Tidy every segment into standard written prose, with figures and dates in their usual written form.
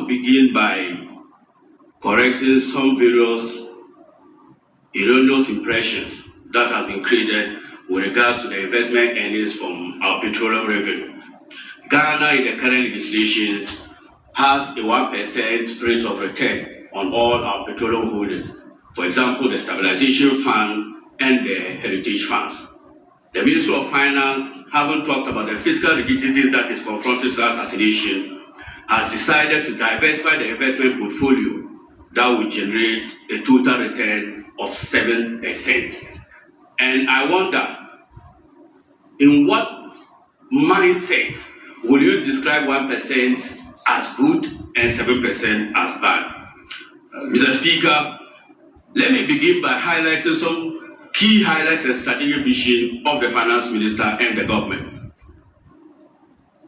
to begin by correcting some various erroneous impressions that has been created with regards to the investment earnings from our petroleum revenue. Ghana, in the current legislation, has a 1% rate of return on all our petroleum holdings. For example, the stabilization fund and the heritage funds. The Ministry of Finance, having talked about the fiscal rigidities that is confronting us as a nation, has decided to diversify the investment portfolio that will generate a total return of 7%. And I wonder, in what mindset will you describe 1% as good and 7% as bad? Mr. Speaker, let me begin by highlighting some key highlights and strategic vision of the Finance Minister and the government.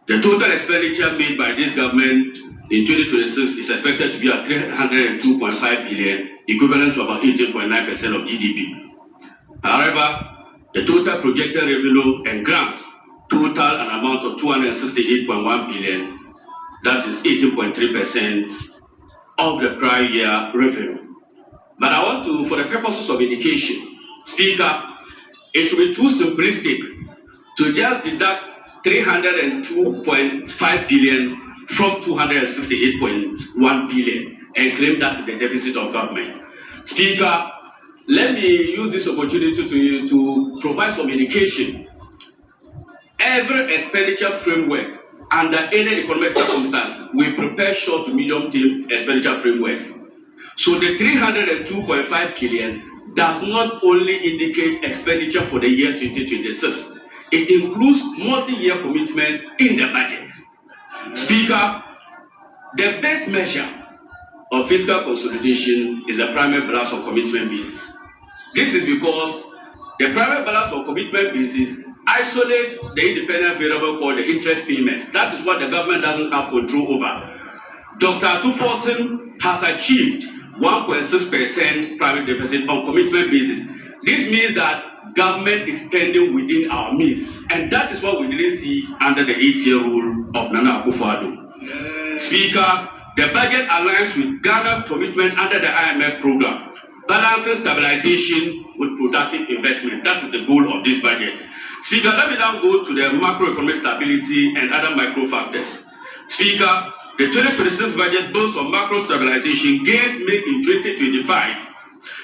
The total expenditure made by this government in 2026 is expected to be at 302.5 billion, equivalent to about 18.9% of GDP. However, the total projected revenue and grants total an amount of 268.1 billion, that is 18.3% of the prior year revenue. But I want to, for the purposes of indication, Speaker, it will be too simplistic to just deduct 302.5 billion from 268.1 billion and claim that is the deficit of government. Speaker, let me use this opportunity to provide some indication. Every expenditure framework under any economic circumstance will prepare short to medium term expenditure frameworks. So the 302.5 billion does not only indicate expenditure for the year 2026, it includes multi-year commitments in the budget. Speaker, the best measure of fiscal consolidation is the primary balance of commitment basis. This is because the primary balance of commitment basis isolates the independent variable called the interest payments. That is what the government doesn't have control over. Dr. Atuforsen has achieved 1.6% private deficit on commitment basis. This means that government is spending within our means, and that is what we didn't see under the 8-year rule of Nana Akufo-Addo. Speaker, the budget aligns with Ghana's commitment under the IMF program, balancing stabilization with productive investment. That is the goal of this budget. Speaker, let me now go to the macroeconomic stability and other micro factors. Speaker, the 2026 budget builds on macro stabilization gains made in 2025,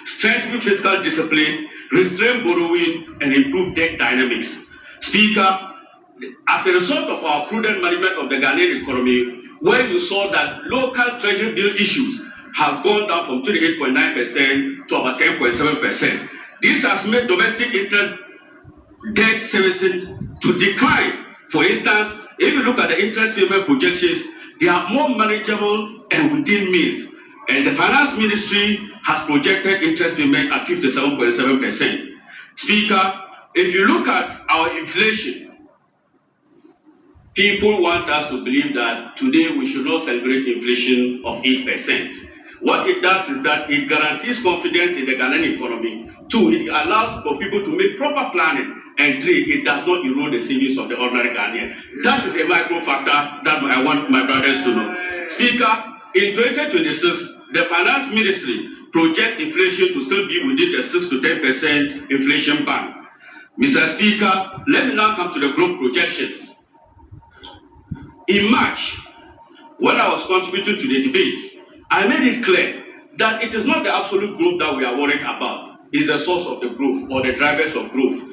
strengthening fiscal discipline, restrain borrowing, and improve debt dynamics. Speaker, as a result of our prudent management of the Ghanaian economy, where you saw that local treasury bill issues have gone down from 28.9% to about 10.7%. This has made domestic interest debt servicing to decline. For instance, if you look at the interest payment projections, they are more manageable and within means. And the Finance Ministry has projected interest payment at 57.7%. Speaker, if you look at our inflation, people want us to believe that today we should not celebrate inflation of 8%. What it does is that it guarantees confidence in the Ghanaian economy. 2, it allows for people to make proper planning. And 3, it does not erode the savings of the ordinary Ghanaian. That is a micro factor that I want my brothers to know. Speaker, in 2026, the Finance Ministry projects inflation to still be within the 6 to 10% inflation band. Mr. Speaker, let me now come to the growth projections. In March, when I was contributing to the debate, I made it clear that it is not the absolute growth that we are worried about. It's the source of the growth or the drivers of growth.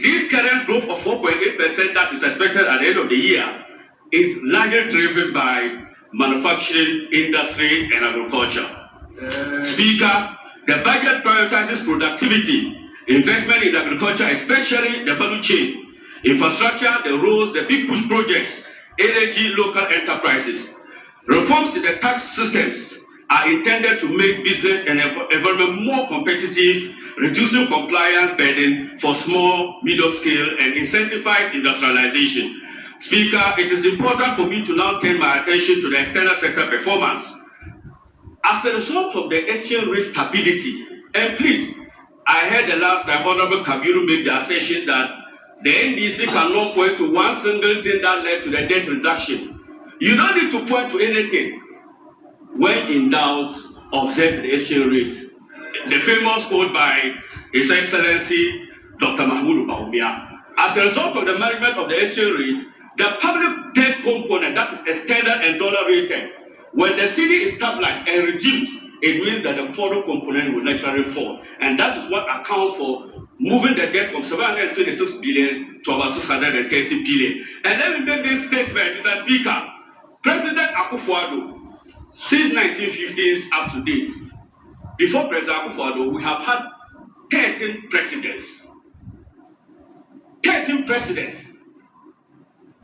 This current growth of 4.8% that is expected at the end of the year is largely driven by manufacturing, industry, and agriculture. Speaker, the budget prioritizes productivity, investment in agriculture, especially the value chain, infrastructure, the roads, the big push projects, energy, local enterprises. Reforms in the tax systems are intended to make business and environment more competitive, reducing compliance burden for small, medium scale, and incentivize industrialization. Speaker, it is important for me to now turn my attention to the external sector performance. As a result of the exchange rate stability, and please, I heard the last time Honorable Kabiru made the assertion that the NDC cannot point to one single thing that led to the debt reduction. You don't need to point to anything. when in doubt, observe the exchange rate. The famous quote by His Excellency Dr. Mahmoud Bawumia. As a result of the management of the exchange rate, the public debt component, that is extended and dollar rated, when the cedi is stabilized and reduced, it means that the foreign component will naturally fall. And that is what accounts for moving the debt from 726 billion to about 630 billion. And let me make this statement, Mr. Speaker. President Akufo-Addo, since 1950s up to date, before President Akufo-Addo, we have had 13 presidents. 13 presidents.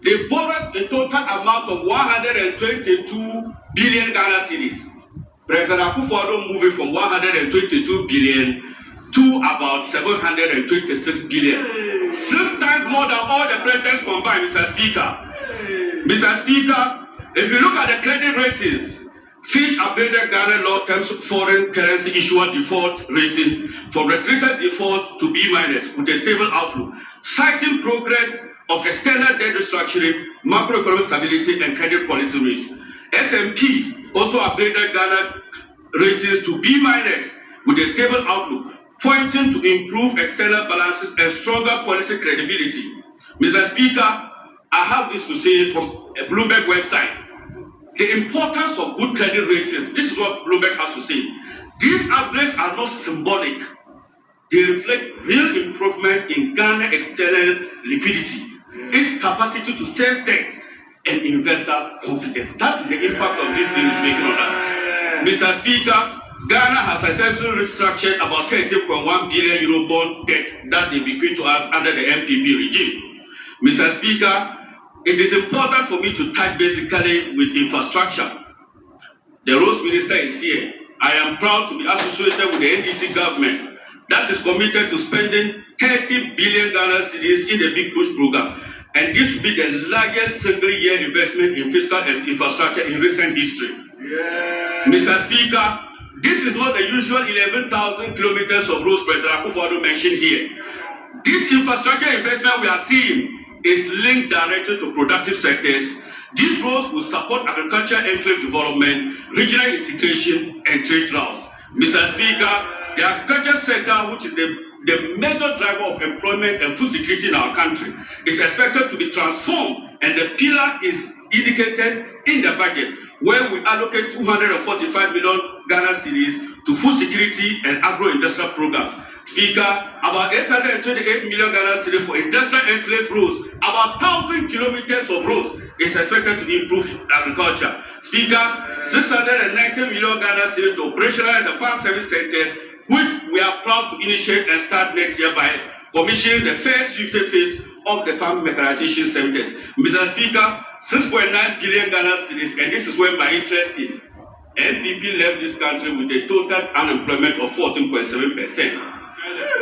They borrowed a total amount of 122 billion Ghana cedis. President Akufo-Addo moving from 122 billion to about 726 billion. 6 times more than all the presidents combined, Mr. Speaker. Mr. Speaker, if you look at the credit ratings, Fitch upgraded Ghana long-term foreign currency issuer default rating from restricted default to B- with a stable outlook, citing progress of external debt restructuring, macroeconomic stability, and credit policy risk. S&P also upgraded Ghana ratings to B- with a stable outlook, pointing to improved external balances and stronger policy credibility. Mr. Speaker, I have this to say from a Bloomberg website. The importance of good credit ratings, this is what Bloomberg has to say. These upgrades are not symbolic. They reflect real improvements in Ghana external liquidity, its capacity to save debt, and investor confidence. That is the impact of these things making on that. Mr. Speaker, Ghana has successfully restructured about 30.1 billion euro bond debt that they bequeathed to us under the MPP regime. Mr. Speaker, it is important for me to touch basically with infrastructure. The roads minister is here. I am proud to be associated with the NDC government that is committed to spending 30 billion Ghana cedis in the Big Push program. And this will be the largest single-year investment in fiscal and infrastructure in recent history. Yeah. Mr. Speaker, this is not the usual 11,000 kilometers of roads President Akufo-Addo mentioned here. This infrastructure investment we are seeing is linked directly to productive sectors. These roads will support agriculture, enclave development, regional integration, and trade routes. Mr. Speaker, the agriculture sector, which is the major driver of employment and food security in our country, is expected to be transformed, and the pillar is indicated in the budget, where we allocate 245 million Ghana cedis to food security and agro-industrial programs. Speaker, about 828 million Ghana cedis for industrial enclave roads, about 1,000 kilometers of roads is expected to improve agriculture. Speaker, 690 million Ghana cedis to operationalize the farm service centers, which we are proud to initiate and start next year by commissioning the first 50 phase of the farm mechanization centers. Mr. Speaker, 6.9 billion Ghana cedis, and this is where my interest is. NPP left this country with a total unemployment of 14.7%.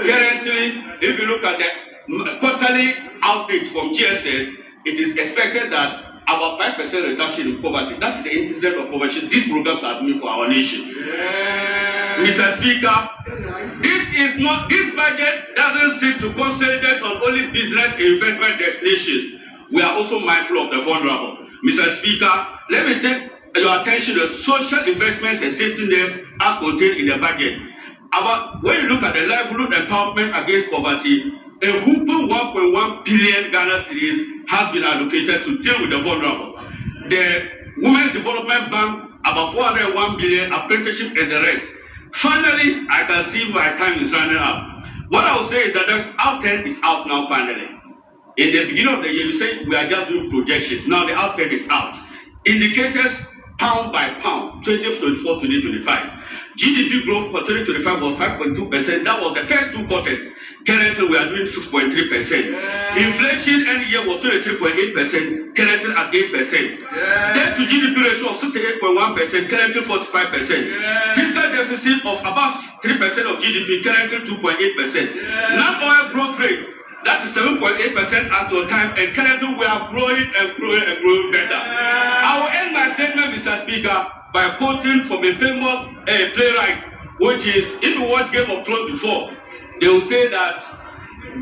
Currently, if you look at the quarterly outreach from GSS, it is expected that about 5% reduction in poverty. That is the incident of poverty these programs are doing for our nation. Yeah. Mr. Speaker, this budget doesn't seek to consolidate on only business and investment destinations. We are also mindful of the vulnerable. Mr. Speaker, let me take your attention to social investments and safety nets as contained in the budget. When you look at the livelihood empowerment against poverty, a whopping 1.1 billion Ghana cedis has been allocated to deal with the vulnerable. The Women's Development Bank, about 401 billion, apprenticeship and the rest. Finally, I can see my time is running out. What I will say is that the outturn is out now finally. In the beginning of the year, you say we are just doing projections. Now the outturn is out. Indicators pound by pound, 2024, 2025. GDP growth for 2025 was 5.2%. That was the first 2 quarters. Currently, we are doing 6.3%. Yeah. Inflation end year was 23.8%. Currently at 8%. Yeah. Debt to GDP ratio of 68.1%. Currently 45%. Yeah. Fiscal deficit of about 3% of GDP. Currently 2.8%. Yeah. Non-oil growth rate, that is 7.8% at a time, and currently we are growing and growing and growing better. Yeah. I will end my statement, Mr. Speaker, by quoting from a famous playwright, which is, if you watch Game of Thrones before, they will say that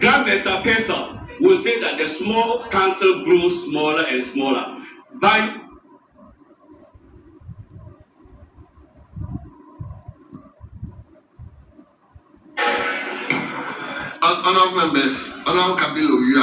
Grandmaster Pesel will say that the small council grows smaller and smaller. Honourable members, Honourable Kabilo, you are